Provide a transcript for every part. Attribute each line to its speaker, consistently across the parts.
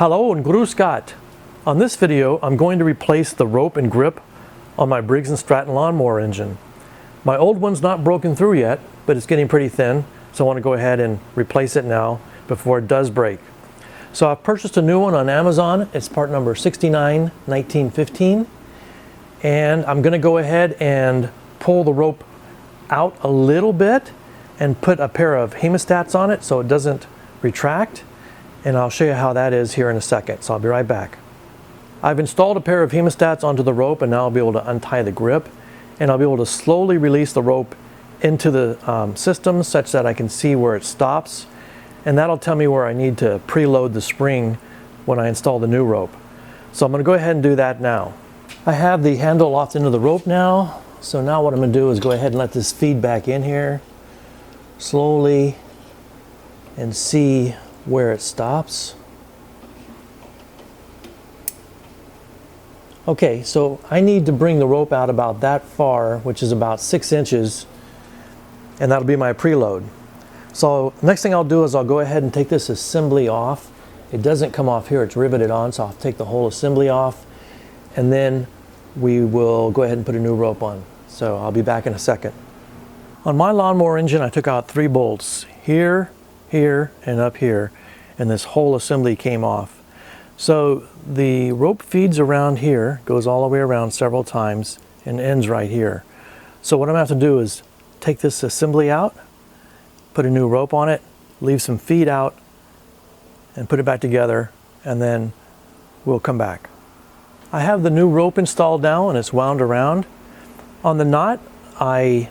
Speaker 1: Hello and grüß Gott. On this video, I'm going to replace the rope and grip on my Briggs and Stratton lawnmower engine. My old one's not broken through yet, but it's getting pretty thin, so I want to go ahead and replace it now before it does break. So I've purchased a new one on Amazon. It's part number 691915, and I'm going to go ahead and pull the rope out a little bit and put a pair of hemostats on it so it doesn't retract, and I'll show you how that is here in a second, so I'll be right back. I've installed a pair of hemostats onto the rope, and now I'll be able to untie the grip, and I'll be able to slowly release the rope into the system such that I can see where it stops, and that'll tell me where I need to preload the spring when I install the new rope. So I'm going to go ahead and do that now. I have the handle locked into the rope now, so now what I'm going to do is go ahead and let this feed back in here slowly and see where it stops. Okay, so I need to bring the rope out about that far, which is about 6 inches, and that'll be my preload. So next thing I'll do is I'll go ahead and take this assembly off. It doesn't come off here, it's riveted on, so I'll take the whole assembly off, and then we will go ahead and put a new rope on. So I'll be back in a second. On my lawnmower engine, I took out 3 bolts, here, here, and up here, and this whole assembly came off. So the rope feeds around here, goes all the way around several times, and ends right here. So what I'm going to have to do is take this assembly out, put a new rope on it, leave some feed out, and put it back together, and then we'll come back. I have the new rope installed now, and it's wound around. On the knot, I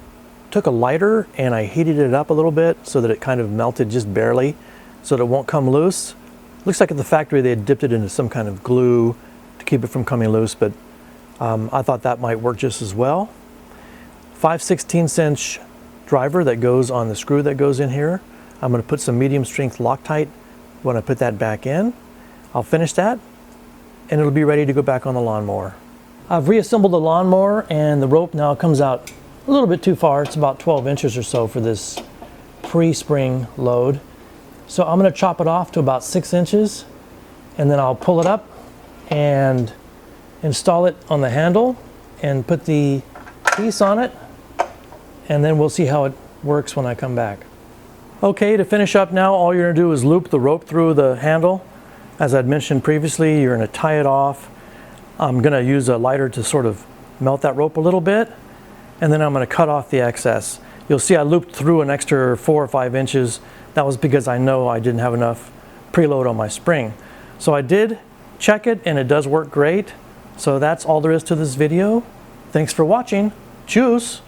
Speaker 1: took a lighter and I heated it up a little bit so that it kind of melted just barely, so that it won't come loose. Looks like at the factory they had dipped it into some kind of glue to keep it from coming loose, but I thought that might work just as well. 5/16 inch driver that goes on the screw that goes in here. I'm going to put some medium strength Loctite when I put that back in. I'll finish that and it'll be ready to go back on the lawnmower. I've reassembled the lawnmower, and the rope now comes out a little bit too far. It's about 12 inches or so for this pre-spring load. So I'm going to chop it off to about 6 inches, and then I'll pull it up and install it on the handle and put the piece on it, and then we'll see how it works when I come back. Okay, to finish up now, all you're going to do is loop the rope through the handle. As I'd mentioned previously, you're going to tie it off. I'm going to use a lighter to sort of melt that rope a little bit, and then I'm going to cut off the excess. You'll see I looped through an extra 4 or 5 inches. That was because I know I didn't have enough preload on my spring. So I did check it, and it does work great. So that's all there is to this video. Thanks for watching. Tschüss.